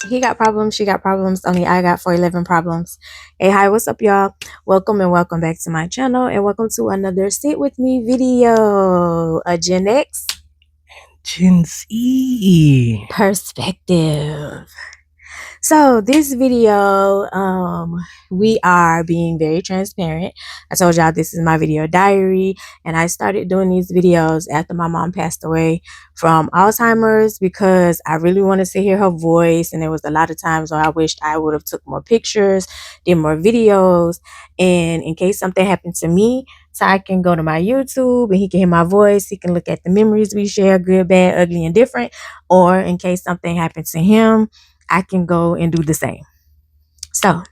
He got problems, she got problems. Only I got 411 problems. Hey, hi, what's up, y'all? Welcome and welcome back to my channel, and welcome to another Sit With Me video. A Gen X Gen Z perspective. So this video, we are being very transparent. I told y'all this is my video diary, and I started doing these videos after my mom passed away from Alzheimer's because I really wanted to hear her voice, and there was a lot of times where I wished I would have took more pictures, did more videos, and in case something happened to me, Ty can go to my YouTube and he can hear my voice. He can look at the memories we share, good, bad, ugly, and different. Or in case something happened to him, I can go and do the same. So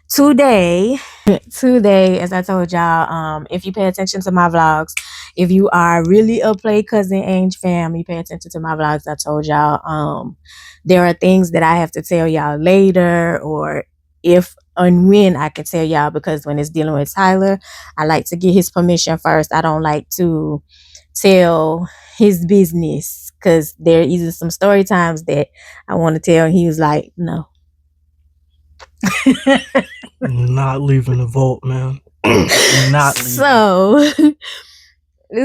today, as I told y'all, if you pay attention to my vlogs, if you are really a Play Cousin Ange fam, you pay attention to my vlogs. I told y'all, there are things that I have to tell y'all later, or if and when I can tell y'all, because when it's dealing with Tyler, I like to get his permission first. I don't like to tell his business because there is either some story times that I want to tell, and he was like, no. not leaving the vault, man. Not leaving.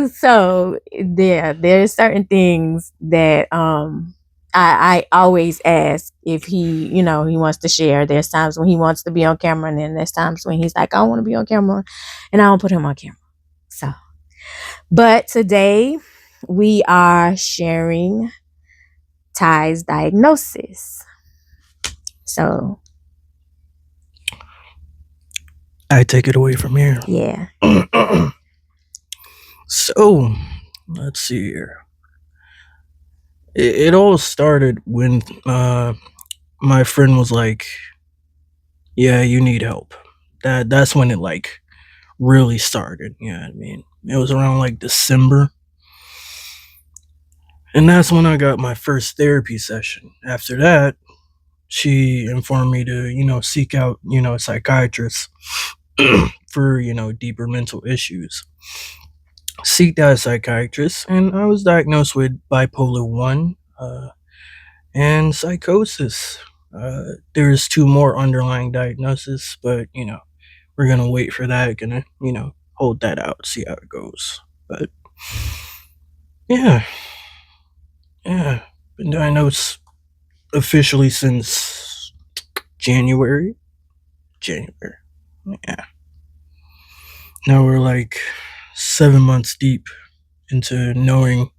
So there's certain things that I always ask if he, he wants to share. There's times when he wants to be on camera, and then there's times when he's like, I don't want to be on camera, and I don't put him on camera. So, but today we are sharing Ty's diagnosis. So I take it away from here. yeah. So, let's see here. It all started when my friend was like, "Yeah, you need help." That's when it like really started. You know what I mean? It was around like December, and that's when I got my first therapy session. After that, she informed me to seek out a psychiatrist for deeper mental issues. Seeked out a psychiatrist, and I was diagnosed with bipolar 1 and psychosis. There's two more underlying diagnoses, but we're gonna wait for that. Gonna hold that out, see how it goes. But yeah, been diagnosed officially since January. Yeah. Now we're like 7 months deep into knowing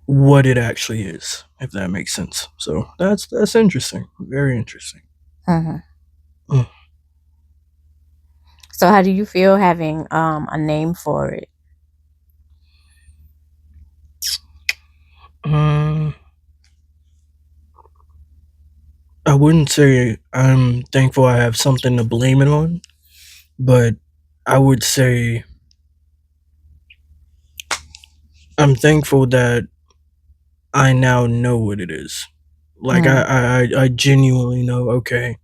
what it actually is, if that makes sense. So that's interesting, very interesting. So how do you feel having a name for it? I wouldn't say I'm thankful I have something to blame it on, but I would say I'm thankful that I now know what it is. Like I genuinely know, okay,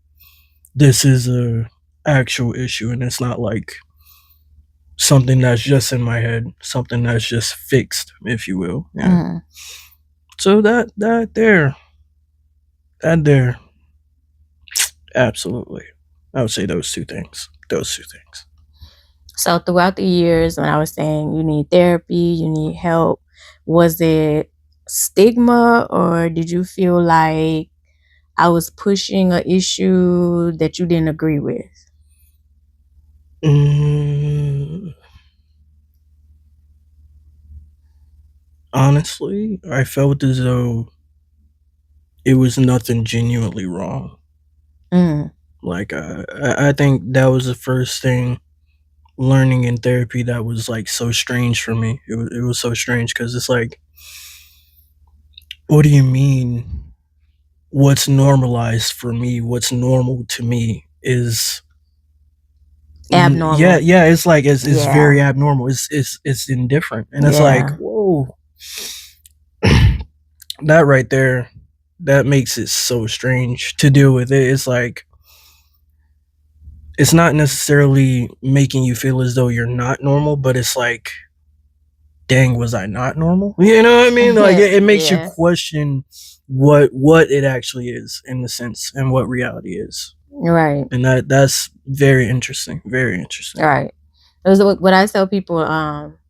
this is a actual issue, and it's not like something that's just in my head, something that's just fixed, if you will. Yeah. So that there, absolutely, I would say those two things. So throughout the years, when I was saying you need therapy, you need help, was it stigma, or did you feel like I was pushing an issue that you didn't agree with? Honestly, I felt as though it was nothing genuinely wrong. Like I think that was the first thing learning in therapy that was like so strange for me. It was so strange because it's like, what do you mean? What's normalized for me? What's normal to me is abnormal. Yeah. It's like it's very abnormal. It's indifferent, and it's like, whoa. That right there, that makes it so strange to deal with it. It's like, it's not necessarily making you feel as though you're not normal, but it's like dang, was I not normal? You know what I mean? Like it makes you Yeah. question what it actually is in the sense and what reality is. Right. And that's very interesting. Very interesting. Right. Those are what I tell people,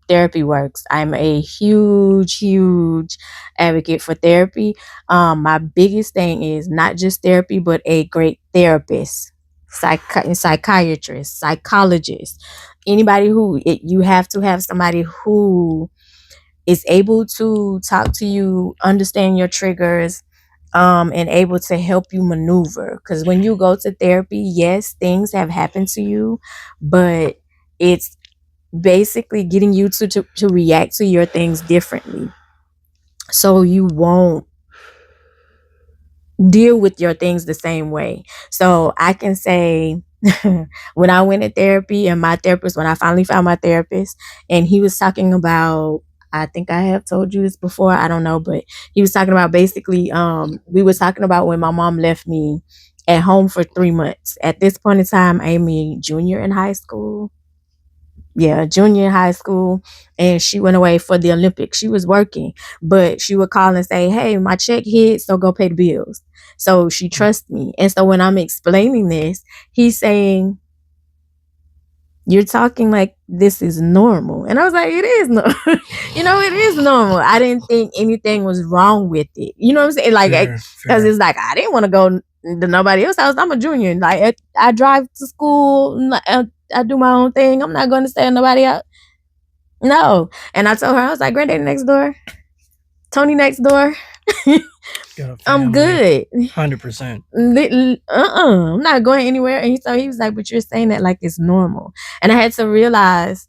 therapy works. I'm a huge advocate for therapy. My biggest thing is not just therapy, but a great therapist, psychiatrist, psychologist, anybody you have to have somebody who is able to talk to you, understand your triggers, and able to help you maneuver. Because when you go to therapy, yes, things have happened to you, but it's basically getting you to react to your things differently, so you won't deal with your things the same way. So I can say, when I went to therapy, and my therapist, when I finally found my therapist, and he was talking about, I think I have told you this before, I don't know, but he was talking about basically, we was talking about when my mom left me at home for 3 months. At this point in time, I'm a junior in high school. Yeah, junior in high school, and she went away for the Olympics. She was working, but she would call and say, "Hey, my check hit, so go pay the bills." So she trusts me. And so when I'm explaining this, he's saying, "You're talking like this is normal." And I was like, "It is normal." It is normal. I didn't think anything was wrong with it. You know what I'm saying? Like, Fair, because fair. it's like I didn't want to go to nobody else's house. I'm a junior. Like, I drive to school. I do my own thing. I'm not going to stay at nobody else. No. And I told her, I was like, "Granddaddy next door, Tony next door." Got a I'm family. good. 100%. I'm not going anywhere. And he was like, "But you're saying that like it's normal." And I had to realize,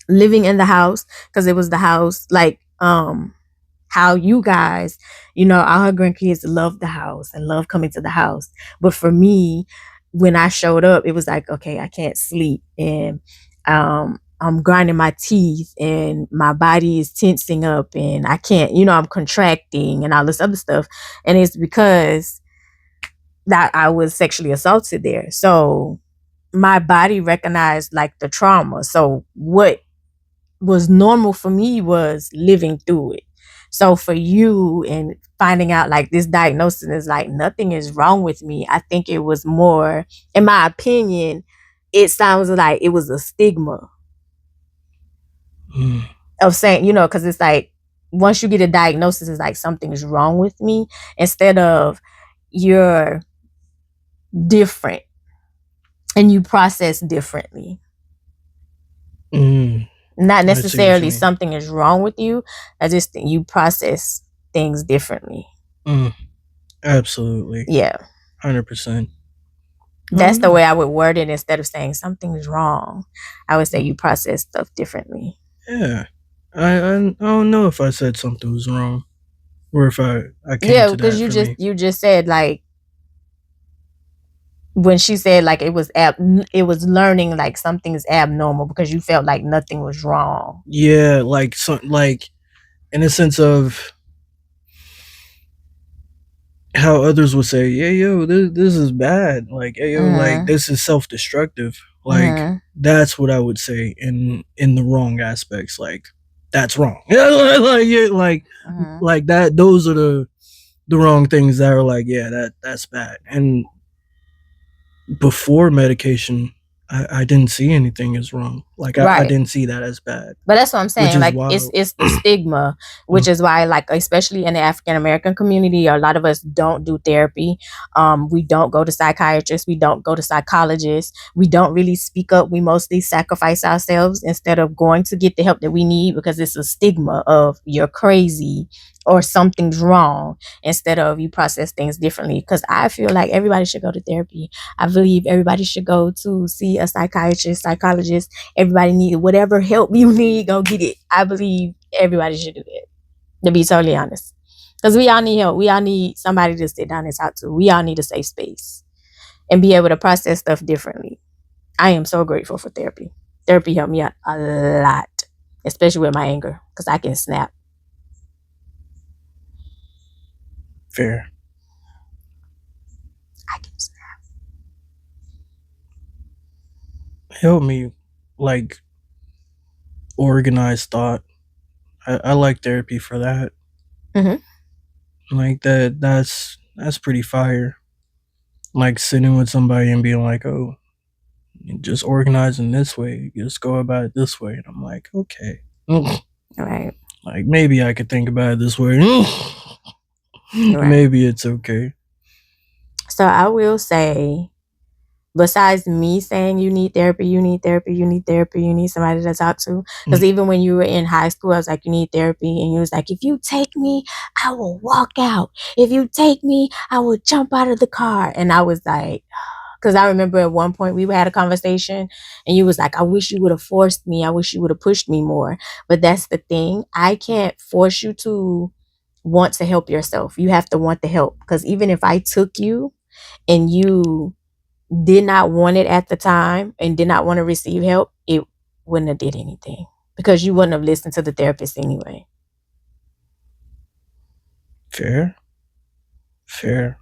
living in the house, because it was the house, like, how you guys, all her grandkids love the house and love coming to the house. But for me, when I showed up, it was like, okay, I can't sleep, and I'm grinding my teeth, and my body is tensing up, and I can't, I'm contracting and all this other stuff. And it's because that I was sexually assaulted there. So my body recognized like the trauma. So what was normal for me was living through it. So for you, and finding out like this diagnosis is like nothing is wrong with me, I think it was more, in my opinion, it sounds like it was a stigma Mm. of saying, because it's like once you get a diagnosis, it's like something is wrong with me, instead of you're different and you process differently. Mm. Not I see what you necessarily mean. something is wrong with you. I just think you process things differently. Mm. Absolutely. Yeah. 100%. I That's don't the know. way I would word it. Instead of saying something's wrong, I would say you process stuff differently. Yeah. I don't know if I said something was wrong or if I came Yeah, to because that you for just me. you just said like, when she said like it was learning like something's abnormal, because you felt like nothing was wrong. Yeah, like like in a sense of how others would say, "Yeah, yo, this is bad." Like, "Hey, yo, like Mhm. this is self-destructive." Like Mhm. that's what I would say in the wrong aspects. Like that's wrong. Yeah, yeah, Mhm. like that. Those are the wrong things that are like, yeah, that's bad. And before medication, I didn't see anything as wrong. Like I Right. didn't see that as bad, But that's what I'm which saying. is Like, it's wild. it's the stigma, which Mm. is why, like, especially in the African American community, a lot of us don't do therapy. We don't go to psychiatrists. We don't go to psychologists. We don't really speak up. We mostly sacrifice ourselves instead of going to get the help that we need, because it's a stigma of you're crazy or something's wrong, instead of you process things differently. Because I feel like everybody should go to therapy. I believe everybody should go to see a psychiatrist, psychologist. Everybody need whatever help you need, go get it. I believe everybody should do that, to be totally honest. Because we all need help. We all need somebody to sit down and talk to. We all need a safe space and be able to process stuff differently. I am so grateful for therapy. Therapy helped me out a lot, especially with my anger, because I can snap. Fair. I can snap. Help me like organize thought. I like therapy for that. Hmm. Like that's pretty fire. Like sitting with somebody and being like, oh, just organizing this way, just go about it this way. And I'm like, okay. Right. Like maybe I could think about it this way. Right. Maybe it's okay. So I will say, besides me saying you need therapy, you need therapy, you need therapy, you need somebody to talk to. Because even when you were in high school, I was like, you need therapy. And you was like, if you take me, I will walk out. If you take me, I will jump out of the car. And I was like, because I remember at one point we had a conversation and you was like, I wish you would have forced me. I wish you would have pushed me more. But that's the thing. I can't force you to want to help yourself. You have to want the help. Because even if I took you and you did not want it at the time and did not want to receive help, it wouldn't have did anything because you wouldn't have listened to the therapist anyway. Fair, fair.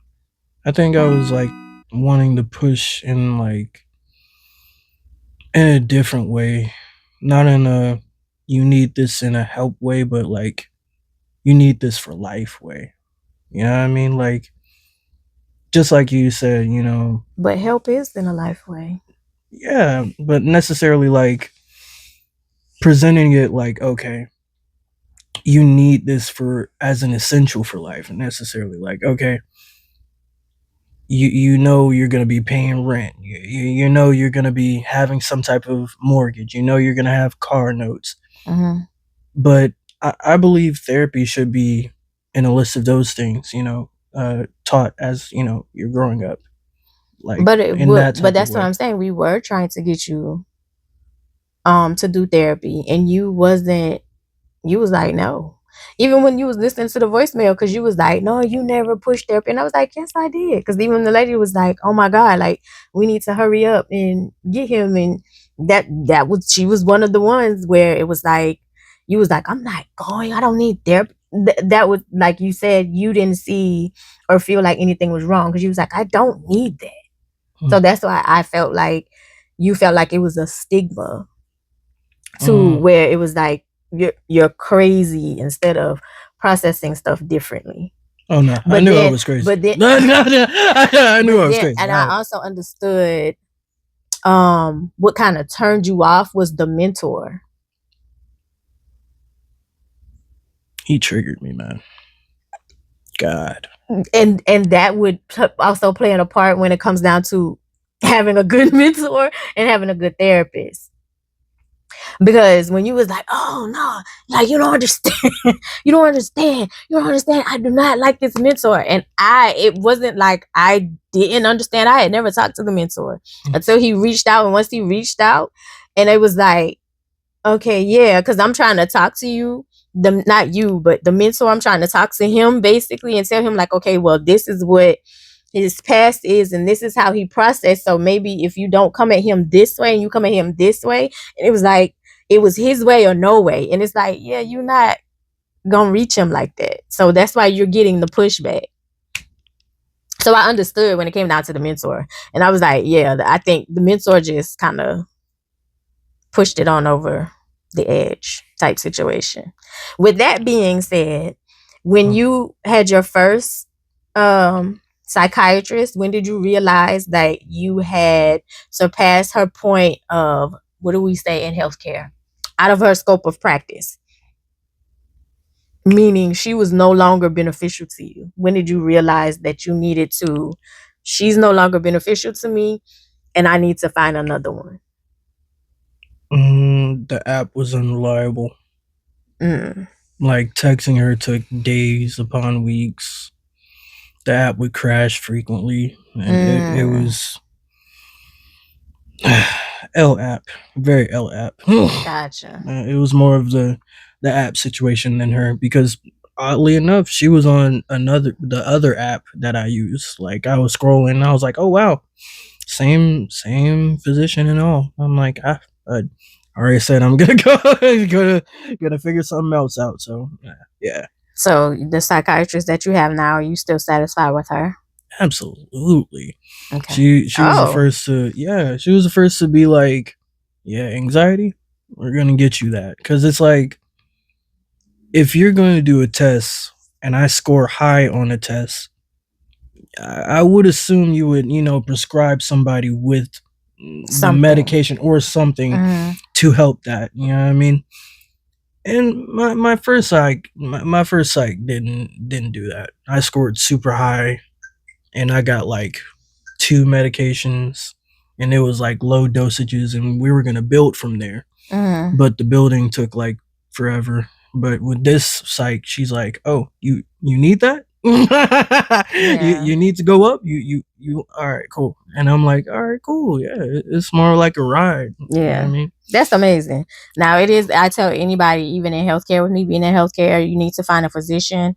I think I was like wanting to push in like in a different way, not in a you need this in a help way, but like you need this for life way. You know what I mean? Like just like you said, But help is in a life way. yeah, but necessarily like presenting it like okay, you need this for as an essential for life, and necessarily like okay, you know you're gonna be paying rent, you know you're gonna be having some type of mortgage, you know you're gonna have car notes, Hmm. but I believe therapy should be in a list of those things, taught as you're growing up, like But it in would. that But type of that's what way. I'm saying. We were trying to get you to do therapy, and you wasn't. You was like, no. Even when you was listening to the voicemail, because you was like, no, you never pushed therapy. And I was like, yes, I did. Because even the lady was like, oh my God, like, we need to hurry up and get him. And she was one of the ones where it was like, you was like, I'm not going. I don't need therapy. That was like you said, you didn't see or feel like anything was wrong because you was like, I don't need that. Hmm. So that's why I felt like you felt like it was a stigma to Mm. where it was like you're crazy instead of processing stuff differently. Oh no, I But knew I then was crazy. but then I knew but I was then crazy. and I also understood what kind of turned you off was the mentor. He triggered me, man. God. And that would also play a part when it comes down to having a good mentor and having a good therapist. Because when you was like, oh no, like you don't understand, you don't understand, you don't understand. I do not like this mentor. And it wasn't like I didn't understand. I had never talked to the mentor until he reached out. And once he reached out, and it was like, okay, yeah, because I'm trying to talk to you, not you, but the mentor. I'm trying to talk to him basically and tell him like, okay, well, this is what his past is and this is how he processed. So maybe if you don't come at him this way and you come at him this way, and it was like it was his way or no way. And it's like, yeah, you're not gonna reach him like that. So that's why you're getting the pushback. So I understood when it came down to the mentor. And I was like, yeah, I think the mentor just kind of pushed it on over the edge type situation. With that being said, when Mm. you had your first psychiatrist, when did you realize that you had surpassed her point of, what do we say in healthcare, out of her scope of practice? Meaning she was no longer beneficial to you. When did you realize that you needed to, she's no longer beneficial to me and I need to find another one? The app was unreliable. Mm. Like texting her took days upon weeks. The app would crash frequently, and it Mm. was L app, very L app. Gotcha. It was more of the app situation than her because oddly enough, she was on the other app that I use. Like I was scrolling, and I was like, oh wow, same physician and all. I'm like, I already said I'm gonna go, gonna figure something else out. So yeah, So the psychiatrist that you have now, are you still satisfied with her? absolutely. Okay. She was the Oh, first to she was the first to be like, yeah, anxiety, we're gonna get you that because it's like if you're going to do a test and I score high on a test, I would assume you would, prescribe somebody with the Something. medication or something Mm-hmm. to help that. You know what I mean? And my first psych, my first psych didn't do that. I scored super high, and I got like two medications, and it was like low dosages, and we were gonna build from there. Mm-hmm. But the building took like forever. But with this psych, she's like, "Oh, you need that? Yeah. You need to go up? You all right, cool." And I'm like, "All right, cool. Yeah, it's more like a ride." You know what I Yeah. mean? That's amazing. Now it is, I tell anybody, even in healthcare, with me being in healthcare, you need to find a physician.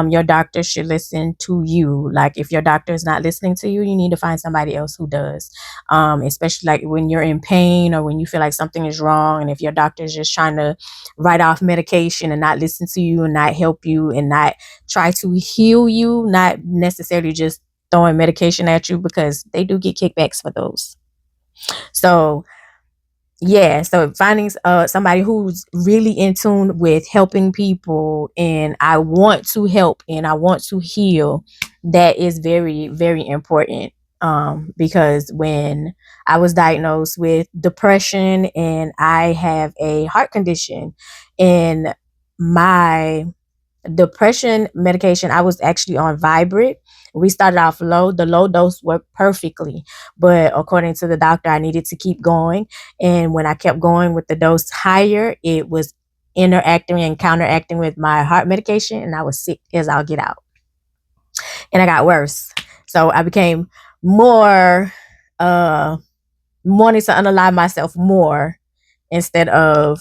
Your doctor should listen to you. Like if your doctor is not listening to you, you need to find somebody else who does. Especially like when you're in pain or when you feel like something is wrong. And if your doctor is just trying to write off medication and not listen to you and not help you and not try to heal you, not necessarily just throwing medication at you, because they do get kickbacks for those. So yeah, so finding somebody who's really in tune with helping people, and I want to help and I want to heal, that is very, very important. Because when I was diagnosed with depression and I have a heart condition, and my depression medication, I was actually on Vibrate. We started off low. The low dose worked perfectly, but according to the doctor, I needed to keep going. And when I kept going with the dose higher, it was interacting and counteracting with my heart medication, and I was sick as I'll get out. And I got worse. So I became more uh wanting to unalive myself more instead of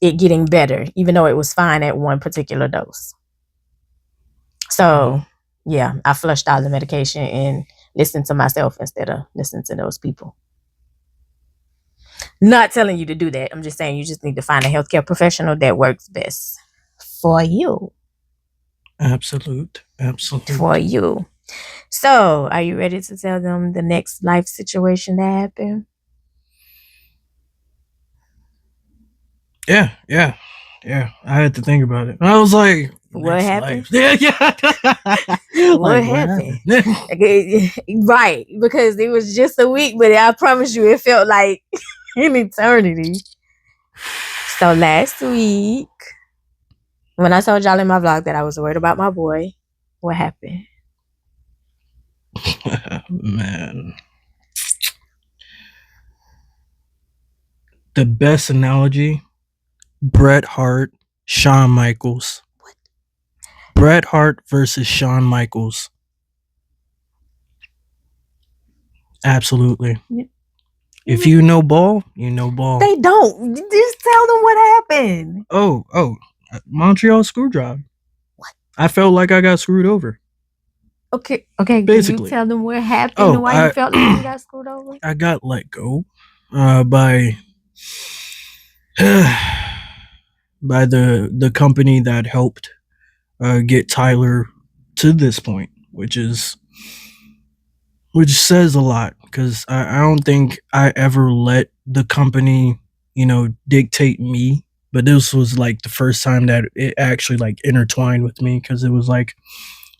it getting better, even though it was fine at one particular dose. So yeah, I flushed out the medication and listened to myself instead of listening to those people. Not telling you to do that. I'm just saying you just need to find a healthcare professional that works best for you. Absolute, For absolute. you. So, are you ready to tell them the next life situation that happened? Yeah, yeah, yeah. I had to think about it. I was like, What next happened? life. Yeah, yeah. What Like, what happened? happened? Right, because it was just a week, but I promise you, it felt like an eternity. So last week, when I told y'all in my vlog that I was worried about my boy, what happened? Man, the best analogy: Bret Hart, Shawn Michaels. What? Bret Hart versus Shawn Michaels. Absolutely. Yeah. If you know ball, you know ball. They don't. Just tell them what happened. Oh, Montreal screwdriver. What? I felt like I got screwed over. Okay, can you Basically. tell them what happened Oh, and why you felt like you got screwed over? I got let go by by the company that helped get Tyler to this point, which says a lot, because I don't think I ever let the company, dictate me. But this was like the first time that it actually like intertwined with me, because it was like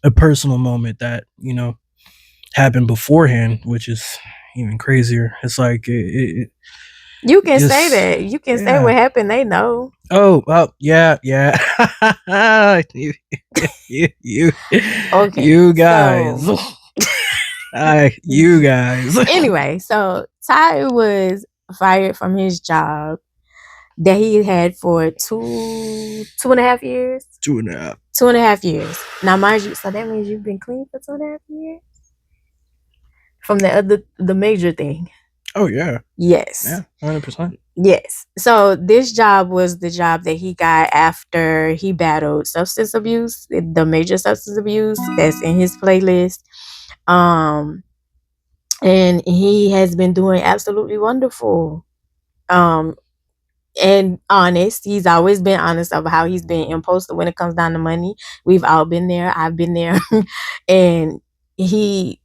a personal moment that happened beforehand, which is even crazier. It's like You can say just that. You can say yeah. what happened. They know. Oh, yeah, yeah. You Okay, you so guys. You guys. anyway, so Ty was fired from his job that he had for 2.5 years. 2.5. 2.5 years. Now, mind you, so that means you've been clean for 2.5 years from the major thing. Oh yeah, Yes. yeah, 100%. Yes. So this job was the job that he got after he battled substance abuse, the major substance abuse that's in his playlist. Um, and he has been doing absolutely wonderful. Um, and honest. He's always been honest about how he's been impulsive when it comes down to money. We've all been there. I've been there. And he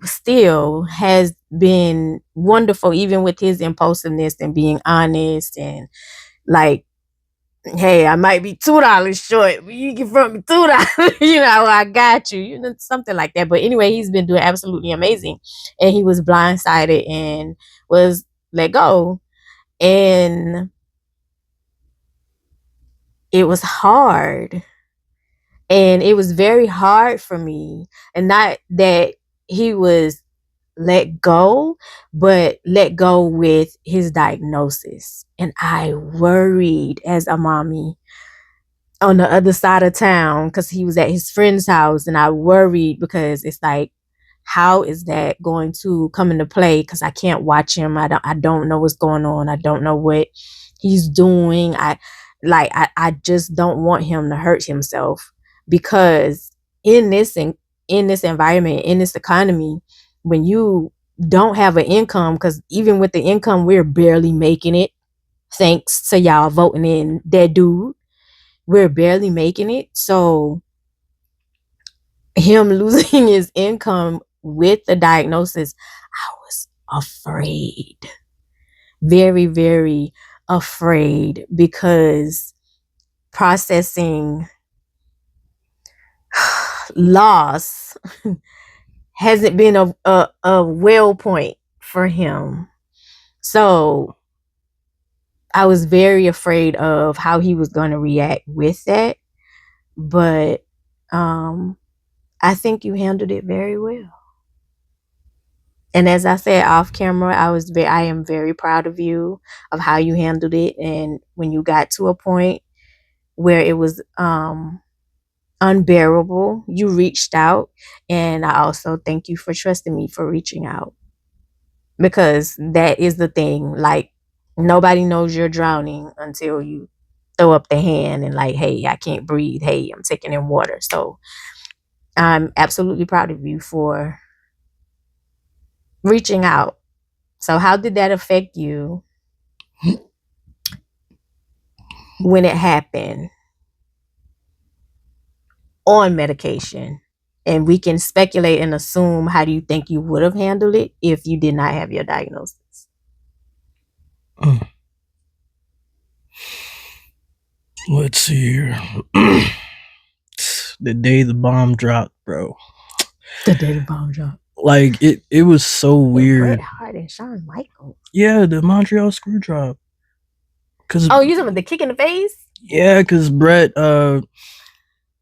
still has been wonderful, even with his impulsiveness and being honest and like hey, I might be $2 short, but you can front me $2. I got you. Something like that. But anyway, he's been doing absolutely amazing, and he was blindsided and was let go, and it was hard, and it was very hard for me, and not that he was let go, but let go with his diagnosis, and I worried as a mommy on the other side of town because he was at his friend's house, and I worried because it's like, how is that going to come into play? Because I can't watch him. I don't know what's going on. I don't know what he's doing. I just don't want him to hurt himself, because in this environment, in this economy, when you don't have an income, because even with the income, we're barely making it, thanks to y'all voting in that dude. We're barely making it. So him losing his income with the diagnosis, I was afraid. Very, very afraid, because processing loss hasn't been a well point for him. So I was very afraid of how he was going to react with that. But I think you handled it very well. And as I said off camera, I am very proud of you, of how you handled it. And when you got to a point where it was unbearable, you reached out. And I also thank you for trusting me for reaching out, because that is the thing. Like, nobody knows you're drowning until you throw up the hand and like, hey, I can't breathe. Hey, I'm taking in water. So I'm absolutely proud of you for reaching out. So how did that affect you when it happened on medication? And we can speculate and assume, how do you think you would have handled it if you did not have your diagnosis? Let's see here. The day the bomb dropped, bro. The day the bomb dropped. Like, it was so weird. Bret Hart and Shawn Michaels. Yeah, the Montreal screw drop. You talking about the kick in the face? Yeah, because Bret,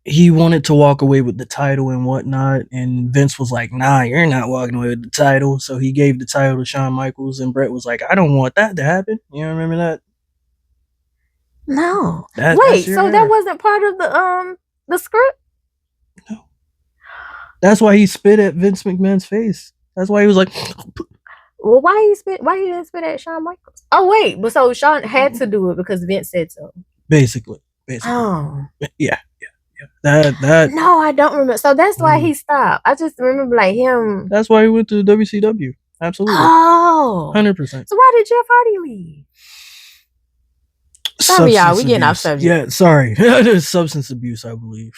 he wanted to walk away with the title and whatnot, and Vince was like, nah, you're not walking away with the title. So he gave the title to Shawn Michaels, and Bret was like, I don't want that to happen. You remember that? No. Wait, so that wasn't part of the script? No. That's why he spit at Vince McMahon's face. That's why he was like, well, why he didn't spit at Shawn Michaels? Oh wait, but so Shawn had to do it because Vince said so. Basically. Oh. Yeah. That No, I don't remember. So that's why he stopped. I just remember like him. That's why he went to WCW. Absolutely. Oh. 100%. So why did Jeff Hardy leave? Sorry, y'all. We getting off subject. Yeah, sorry. There's substance abuse, I believe.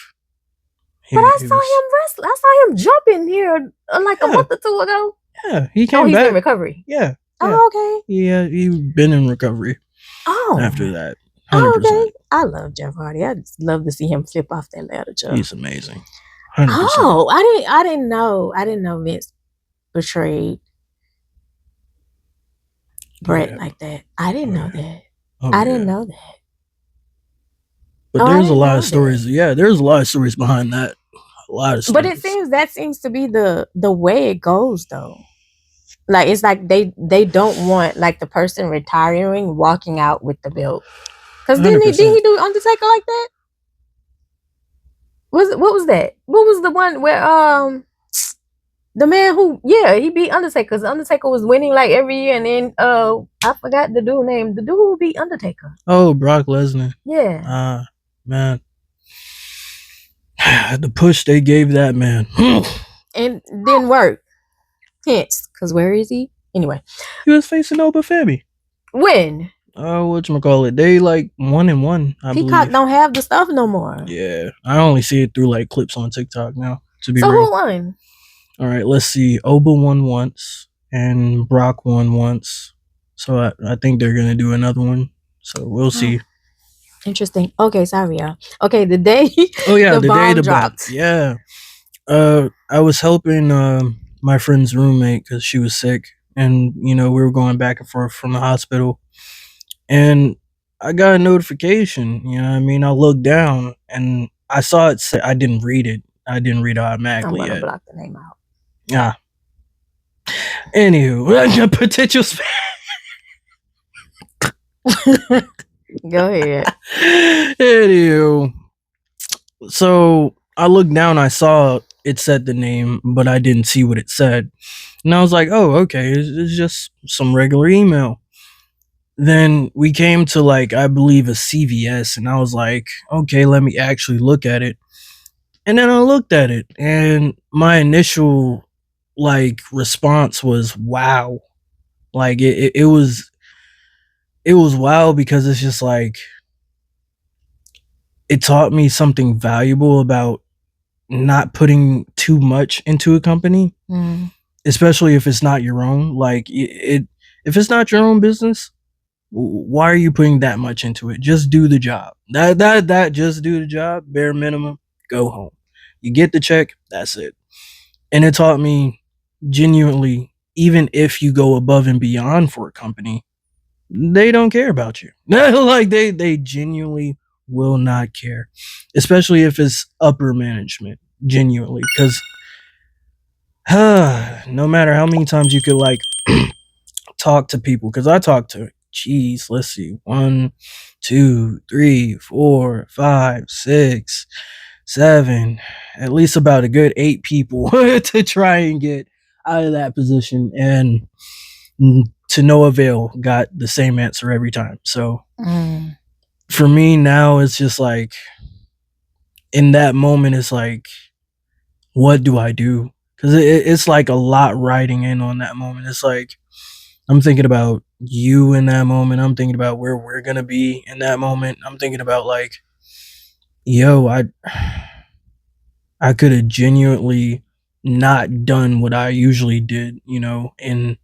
But I saw him wrestle. I saw him jumping here like a month or two ago. Yeah, he came back. He's in recovery. Yeah. Oh, okay. Yeah, he's been in recovery. Oh. After that. 100%. Oh, okay. I love Jeff Hardy. I just love to see him flip off that ladder jump. He's amazing. 100%. Oh, I didn't know. I didn't know Vince betrayed Bret like that. I didn't know that. I didn't know that. But there's a lot of stories. Yeah, there's a lot of stories behind that. A lot of stories. But that seems to be the way it goes, though. Like, it's like they don't want like the person retiring walking out with the belt. Because didn't he do Undertaker like that? What was that? What was the one where the man who he beat Undertaker, because Undertaker was winning like every year, and then I forgot the dude name. The dude who beat Undertaker. Oh, Brock Lesnar. Yeah. Man. The push they gave that man. And didn't work. Hence, because where is he? Anyway. He was facing Obafemi. When? Whatchamacallit? They like 1-1, I believe. Peacock don't have the stuff no more. Yeah. I only see it through like clips on TikTok now, to be real. So who won? Alright, let's see. Oba won once, and Brock won once. So I think they're gonna do another one. So we'll see. Interesting. Okay, sorry, y'all. Okay, the day Oh yeah, the the day bomb the bomb. dropped. Yeah. I was helping my friend's roommate because she was sick, and we were going back and forth from the hospital, and I got a notification. You know, what I mean, I looked down and I saw it. Say, I didn't read it. I didn't read it I'm automatically gonna yet. block the name out. Ah. Anywho, potential. Go ahead. Anywho, so I looked down. I saw it said the name, but I didn't see what it said. And I was like, oh, okay, it's just some regular email. Then we came to, like, I believe a CVS, and I was like, okay, let me actually look at it. And then I looked at it, and my initial, like, response was wow. Like, it was wow, because it's just like it taught me something valuable about not putting too much into a company, especially if it's not your own. Like, if it's not your own business, why are you putting that much into it? Just do the job. That just do the job, bare minimum. Go home. You get the check. That's it. And it taught me, genuinely, even if you go above and beyond for a company, they don't care about you. Like, they genuinely will not care, especially if it's upper management. Genuinely, because no matter how many times you could, like, talk to people, because I talk to, geez, let's see, 1, 2, 3, 4, 5, 6, 7, at least about a good 8 people to try and get out of that position, and to no avail, got the same answer every time. So for me now, it's just like, in that moment, it's like, what do I do? Because it's like a lot riding in on that moment. It's like, I'm thinking about you in that moment. I'm thinking about where we're gonna be in that moment. I'm thinking about, like, yo, I could have genuinely not done what I usually did, and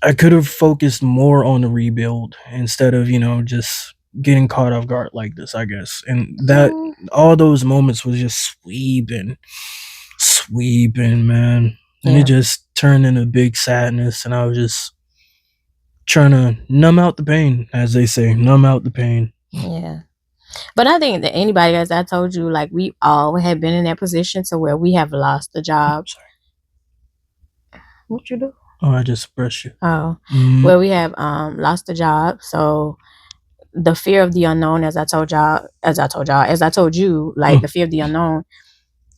I could have focused more on the rebuild instead of, just getting caught off guard like this, I guess. And that all those moments was just sweeping, man. And it just turned into big sadness, and I was just trying to numb out the pain, as they say, numb out the pain. Yeah. But I think that anybody, as I told you, like, we all have been in that position to where we have lost a job. What you do? Oh, I just brushed you. Oh, where we have lost a job. So the fear of the unknown, as I told you, like, the fear of the unknown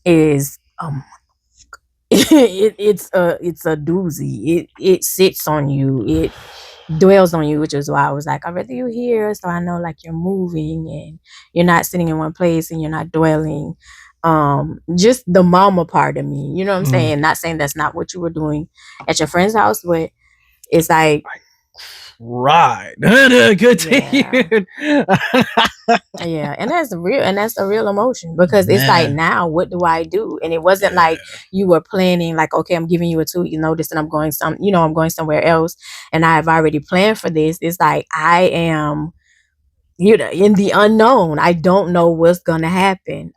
is it's a doozy. It sits on you. It dwells on you, which is why I was like, I'd rather you here, so I know, like, you're moving and you're not sitting in one place and you're not dwelling. Just the mama part of me, you know what I'm saying? Not saying that's not what you were doing at your friend's house, but it's like, right. Good to hear. Yeah, and that's a real emotion, because it's like, now what do I do? And it wasn't like you were planning, like, okay, I'm giving you a 2-week notice and I'm going somewhere else, and I've already planned for this. It's like, I am, in the unknown. I don't know what's gonna happen.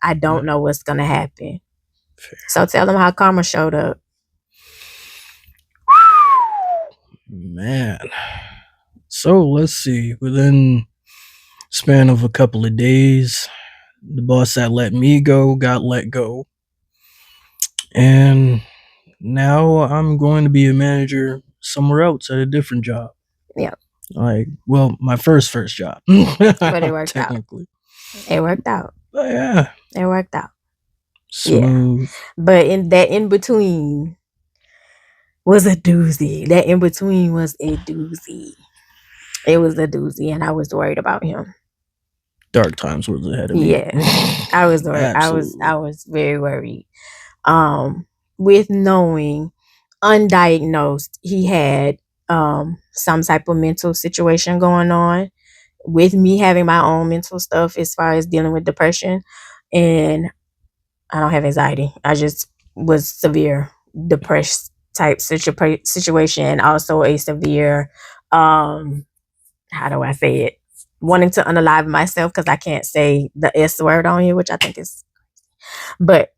So tell them how karma showed up. Man. So let's see. Within span of a couple of days, the boss that let me go got let go. And now I'm going to be a manager somewhere else at a different job. Yeah. Like, well, my first job. But it worked technically. It worked out. But yeah. It worked out. Smooth. Yeah. But in between was a doozy. That in between was a doozy. It was a doozy, and I was worried about him. Dark times was ahead of me. Yeah. I was worried. I was very worried. With knowing, undiagnosed, he had some type of mental situation going on, with me having my own mental stuff as far as dealing with depression. And I don't have anxiety. I just was severe depressed type situation, and also a severe how do I say it? wanting to unalive myself because I can't say the S word on here, which I think is, but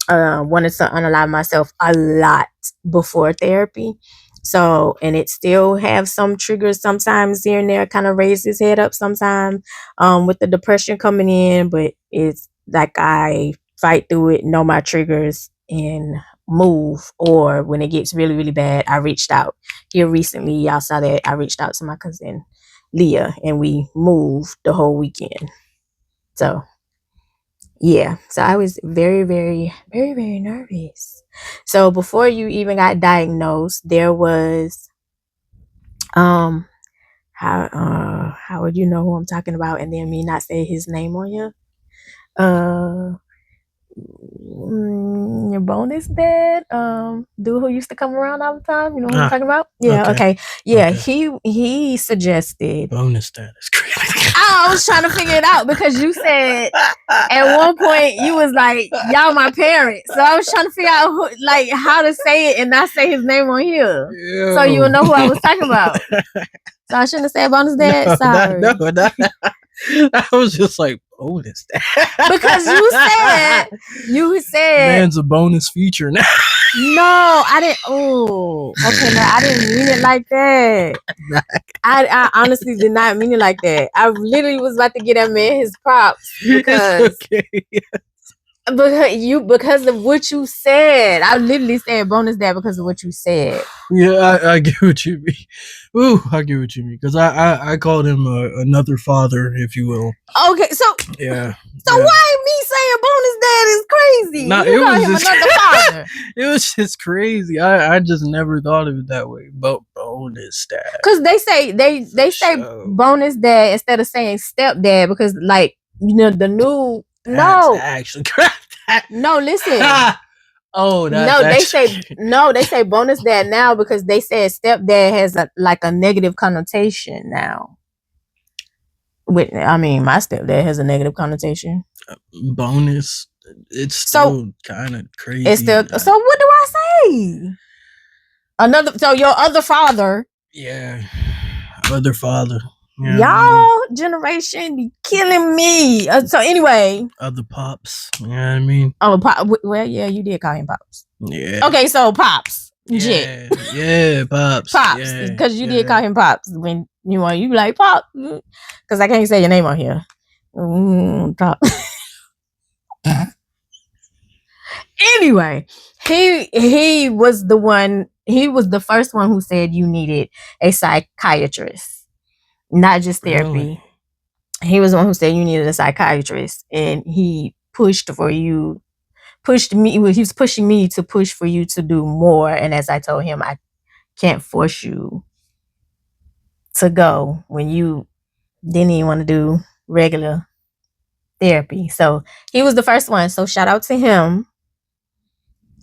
wanted to unalive myself a lot before therapy. So, and it still have some triggers sometimes here and there, kind of raise his head up sometimes with the depression coming in, but it's like I fight through it, know my triggers, and move. Or when it gets really, really bad, I reached out. Here recently, y'all saw that I reached out to my cousin Leah and we moved the whole weekend. So yeah, so I was very, very, very, very nervous. So before you even got diagnosed, there was how would you know who I'm talking about and then me not say his name on here? Your bonus dad, dude who used to come around all the time. You know what I'm talking about? Yeah. Okay. Yeah. Okay. He suggested bonus dad is crazy. I was trying to figure it out because you said at one point you was like, y'all my parents. So I was trying to figure out who, like how to say it and not say his name on here. Yo. So you would know who I was talking about. So I shouldn't have said bonus dad. No, sorry. I was just like bonus dad. Because you said man's a bonus feature now. No, I didn't. Oh, okay. No, I didn't mean it like that. I honestly did not mean it like that. I literally was about to get that man his props because because of what you said. I literally said bonus dad because of what you said. Yeah, I get what you mean. Ooh, I get what you mean because I called him another father, if you will. Okay, so yeah. So yeah. Why me saying bonus dad is crazy? No, it was just another father. It was just crazy. I just never thought of it that way. But bonus dad, because they say bonus dad instead of saying stepdad because like you know the new that's actually correct. No, listen. Oh, that's they say bonus dad now because they said stepdad has a negative connotation now. My stepdad has a negative connotation. Bonus, it's still kind of crazy. It's still so. What do I say? So your other father. Yeah, other father. Y'all generation be killing me. So anyway, other pops. You know what I mean? Oh, well, yeah, you did call him pops. Yeah. Okay, so pops. Yeah, pops. Pops, because you did call him pops when you be like pop, because I can't say your name on here. Pop. Anyway, he was the one. He was the first one who said you needed a psychiatrist, not just therapy. Really? He was the one who said you needed a psychiatrist, and he pushed me. He was pushing me to push for you to do more. And as I told him, I can't force you to go when you didn't even want to do regular therapy. So he was the first one. So shout out to him.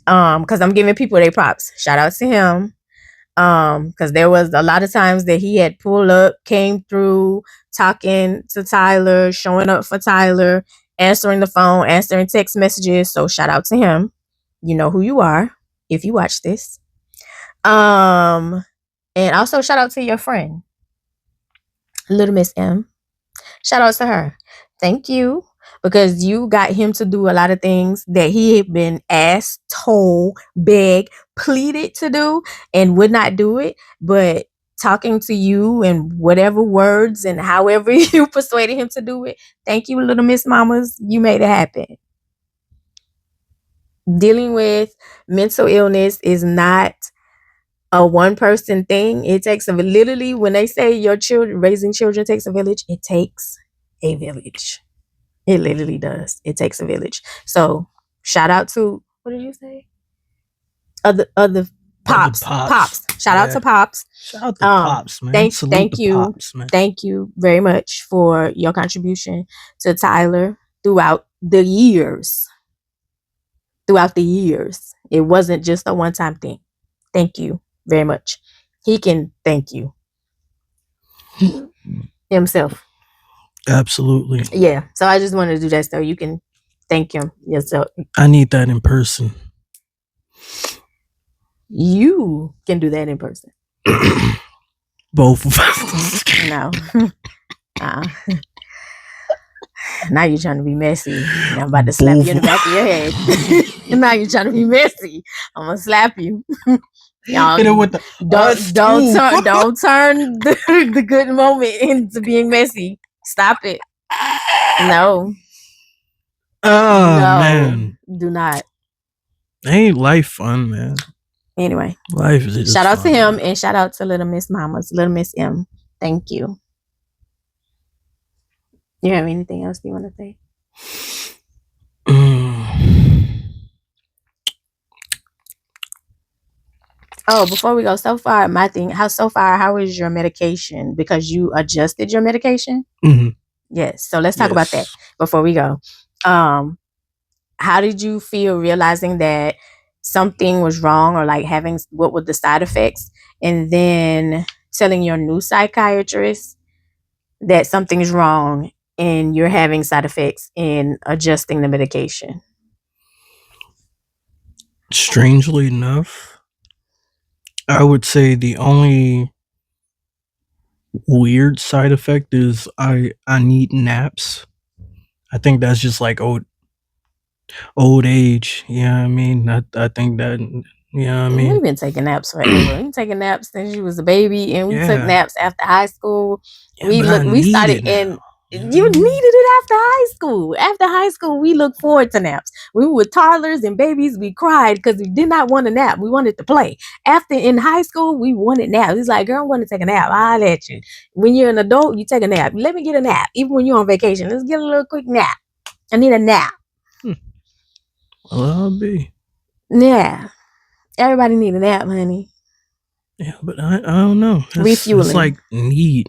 Because I'm giving people their props. Shout out to him. Because there was a lot of times that he had pulled up, came through, talking to Tyler, showing up for Tyler, answering the phone, answering text messages. So shout out to him. You know who you are if you watch this. And also shout out to your friend, Little Miss M. Shout out to her. Thank you. Because you got him to do a lot of things that he had been asked, told, begged, pleaded to do and would not do it. But talking to you and whatever words and however you persuaded him to do it. Thank you, Little Miss Mamas. You made it happen. Dealing with mental illness is not a one person thing. It takes literally, when they say raising children takes a village, it takes a village. It literally does. It takes a village. So shout out to, what did you say? Other pops. Shout out to pops. Shout out to pops, man. Thank you. Pops, man. Thank you very much for your contribution to Tyler throughout the years. It wasn't just a one-time thing. Thank you very much. He can thank you himself. Absolutely. Yeah. So I just wanted to do that so you can thank him yourself. I need that in person. You can do that in person. Both of us. No. Now you're trying to be messy. Now I'm about to slap you in the back of your head. Now you're trying to be messy. I'm gonna slap you. Y'all, Hit it with the don't turn the good moment into being messy. Stop it. No. Oh No. man, Do not. ain't life fun, man? Anyway, Life is just shout out fun, to him man. and shout out to Little Miss Mamas, Little Miss M. Thank you. You have anything else you want to say? Oh, before we go, so far, my thing, how is your medication? Because you adjusted your medication? Mm-hmm. Yes. So let's talk about that before we go. How did you feel realizing that something was wrong, or like having, what were the side effects? And then telling your new psychiatrist that something's wrong and you're having side effects in adjusting the medication? Strangely enough, I would say the only weird side effect is I need naps. I think that's just like old age. Yeah, I mean, I think that. Yeah, I mean, We've been taking naps forever. We've been taking naps since you was a baby, and we took yeah, naps after high school. yeah, but I We need started it in. now. You needed it after high school. After high school, we looked forward to naps. We were toddlers and babies. We cried because we did not want a nap. We wanted to play. After in high school, we wanted naps. It's like, girl, I want to take a nap. I'll let you. When you're an adult, you take a nap. Let me get a nap. Even when you're on vacation, let's get a little quick nap. I need a nap. Well, I'll be. Yeah. Everybody need a nap, honey. Yeah, but I don't know. Refueling. It's like need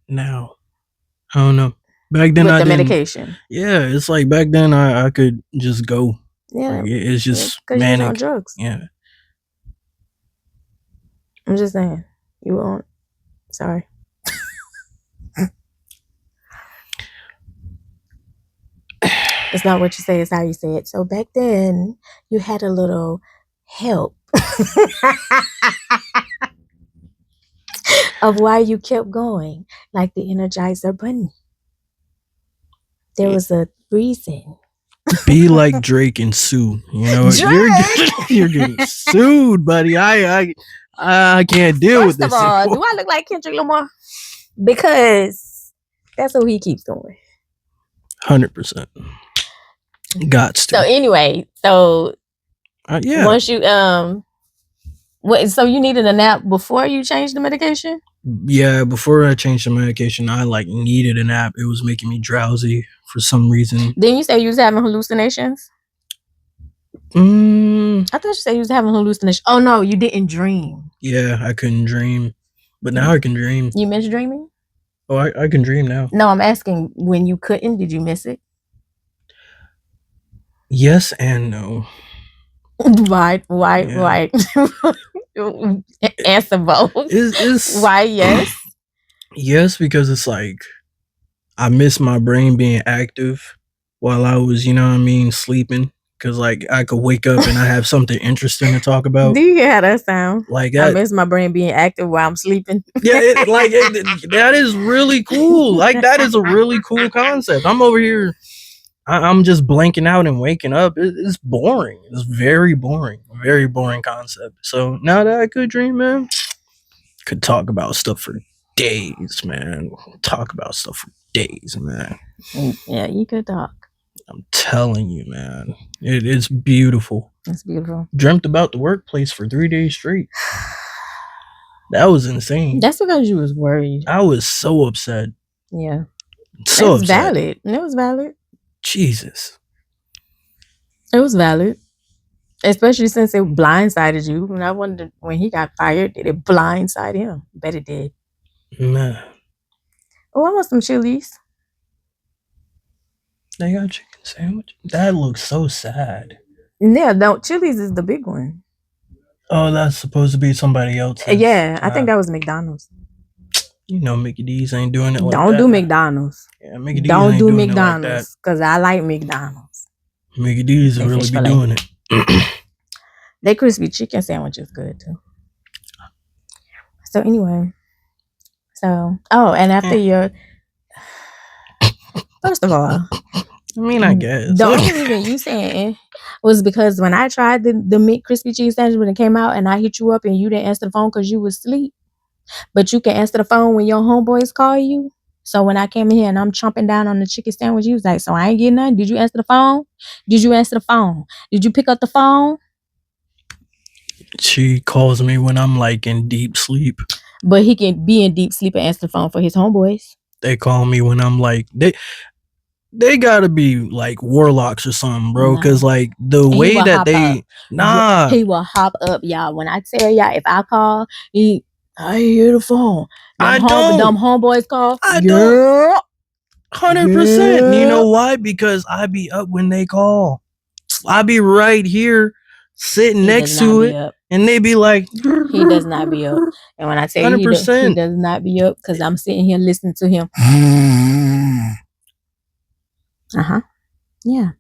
now. I don't know. Back then with I the didn't. medication. Yeah, it's like back then I could just go. Yeah, like, it's just because you was on manic. drugs. Yeah, I'm just saying, you were on. Sorry. It's not what you say, it's how you say it. So back then, you had a little help of why you kept going, like the Energizer Bunny. There was a reason. be like Drake and sue. You know, you're getting sued, buddy. I can't deal with this. First of all, do I look like Kendrick Lamar? Because that's what he keeps doing. 100%. Got to. So anyway, so yeah. once you what? So you needed a nap before you changed the medication? Yeah, before I changed the medication, I like needed a nap. It was making me drowsy for some reason. Then you say you was having hallucinations? I thought you said you was having hallucinations. Oh no, you didn't dream. Yeah, I couldn't dream, but now I can dream. You miss dreaming? Oh, I can dream now. No, I'm asking, when you couldn't, did you miss it? Yes and no. Why? Answer both. Why yes? Yes, because it's like I miss my brain being active while I was, you know what I mean, sleeping. Because like I could wake up and I have something interesting to talk about. Do you hear how that sound? Like I miss my brain being active while I'm sleeping. Yeah, that is really cool. Like that is a really cool concept. I'm over here. I'm just blanking out and waking up. It's boring. It's very boring. Very boring concept. So now that I could dream, man, could talk about stuff for days, man. Talk about stuff for days, man. Yeah, you could talk. I'm telling you, man. It's beautiful. It's beautiful. Dreamt about the workplace for 3 days straight. That was insane. That's because you was worried. I was so upset. Yeah. So upset. Valid. It was valid. Jesus. It was valid. Especially since it blindsided you. And I wondered, when he got fired, did it blindside him? Bet it did. Nah. Oh, I want some Chili's. They got chicken sandwich? That looks so sad. Yeah, no, Chili's is the big one. Oh, that's supposed to be somebody else. Yeah, I think that was McDonald's. You know, Mickey D's ain't doing it like that. Don't do McDonald's. Yeah, Mickey D's don't ain't do doing McDonald's, because I like McDonald's. Mickey D's will really be doing it. Their crispy chicken sandwich is good too. So anyway, and after your First of all, I mean, I guess. the only reason you saying was because when I tried the meat crispy cheese sandwich when it came out and I hit you up and you didn't answer the phone because you was asleep. But you can answer the phone when your homeboys call you. So when I came in here and I'm chomping down on the chicken sandwich, you was like, so I ain't getting nothing. Did you answer the phone? Did you answer the phone? Did you pick up the phone? She calls me when I'm like in deep sleep. But he can be in deep sleep and answer the phone for his homeboys. They call me when I'm like they gotta be like warlocks or something, bro. Cause like the way that they he will hop up, y'all. When I tell y'all, if I call, I hear the phone. Them homeboys call. I don't. 100%. You know why? Because I be up when they call. I be right here sitting next to it, and they be like, he does not be up. And when I tell you he does not be up, because I'm sitting here listening to him. Yeah.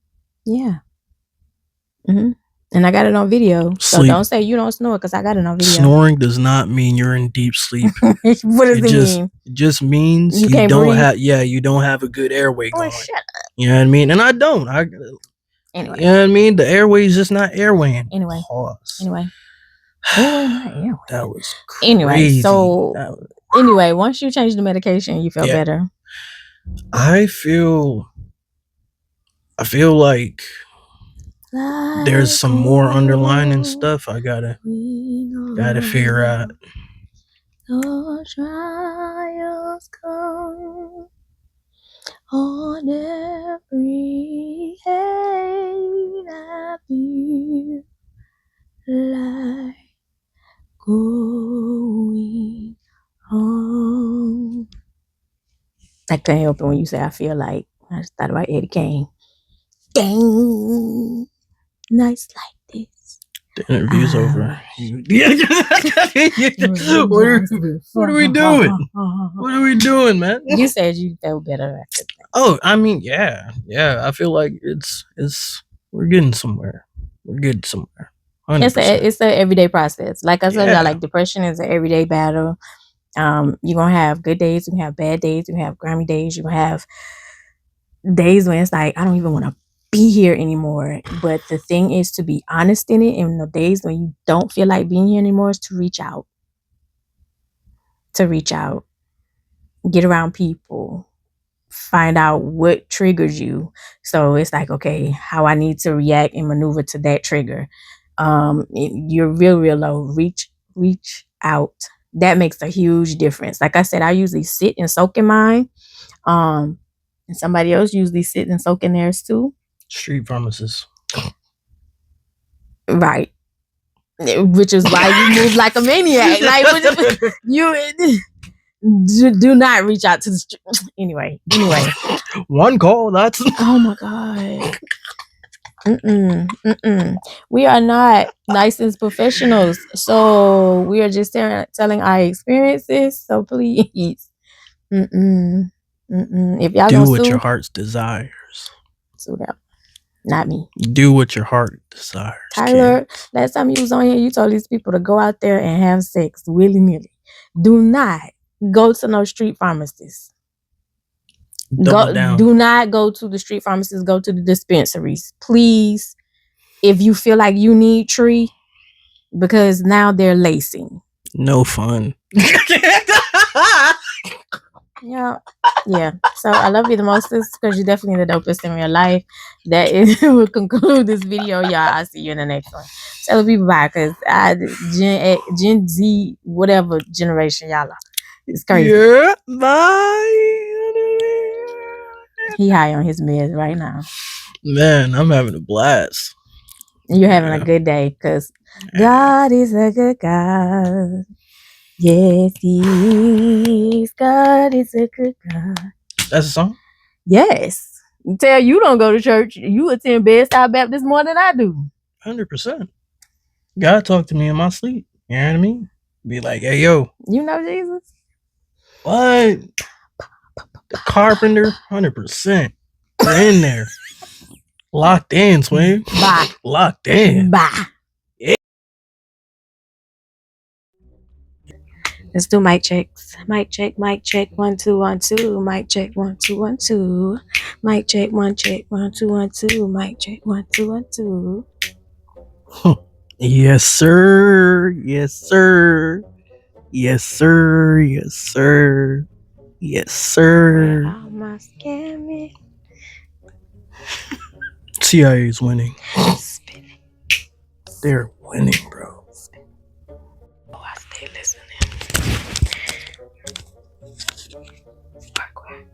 And I got it on video. So don't say you don't snore, because I got it on video. Snoring does not mean you're in deep sleep. What does it mean? It just means you don't have you don't have a good airway going. Shut up. You know what I mean? And I don't. Anyway. You know what I mean? The airway is just not airwaying. Anyway. Pause. Anyway. Not airway. That was crazy. Anyway, so anyway, once you change the medication, you feel better. I feel like there's some more underlying stuff I gotta figure out. The trials come on every day. I feel like going home. I can't help it when you say I feel like. I just thought about Eddie Kane. Dang. Nights like this. The interview's over. What are we doing? What are we doing, man? You said you felt better after that. Oh, I mean, yeah. I feel like it's we're getting somewhere. We're getting somewhere. 100%. It's an everyday process. Like I said, y'all, like depression is an everyday battle. You're gonna have good days, you can have bad days, you can have grimy days, you can have days when it's like I don't even want to be here anymore. But the thing is to be honest in it, and the days when you don't feel like being here anymore is to reach out. Get around people, find out what triggers you. So it's like, okay, how I need to react and maneuver to that trigger. You're real low. Reach out. That makes a huge difference. Like I said, I usually sit and soak in mine. And somebody else usually sit and soak in theirs too. Street pharmacists. Right. Which is why you move like a maniac. Like you do not reach out to the street. Anyway. One call, that's oh my God. We are not licensed professionals, so we are just telling our experiences. So please, if y'all do what your heart's desires. Sue them, not me. Do what your heart desires. Tyler, last time you was on here, you told these people to go out there and have sex willy-nilly. Do not go to no street pharmacists. Do not go to the street pharmacists. Go to the dispensaries, please. If you feel like you need tree, because now they're lacing. No fun. Yeah. So I love you the most because you're definitely the dopest in real life. That will conclude this video, y'all. I'll see you in the next one. Tell people bye, because Gen Z, whatever generation y'all are. It's crazy. Yeah, bye. He high on his meds right now. Man, I'm having a blast. You're having a good day, because God is a good God. Yes, He is. God is a good God. That's a song? Yes. Tell you don't go to church. You attend Bedside Baptist more than I do. 100%. God talk to me in my sleep. You know what I mean? Be like, hey, yo. You know Jesus? What? The carpenter? 100%. We're in there. Locked in, twin. Bye. Locked in. Bye. Let's do mic checks. Mic check, 1 2 1 2. Mic check 1 2 1 2. Mic check 1 2 1 2. Mic check 1 2 1 2. Yes, sir. Yes, sir. Yes, sir. Yes, sir. Yes, sir. Where are my scammy? CIA is winning. Spinning. They're winning, bro. Oh, I stay listening. Quack, quack.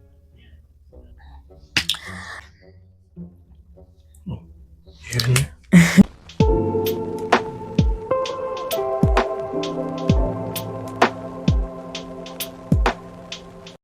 You in there?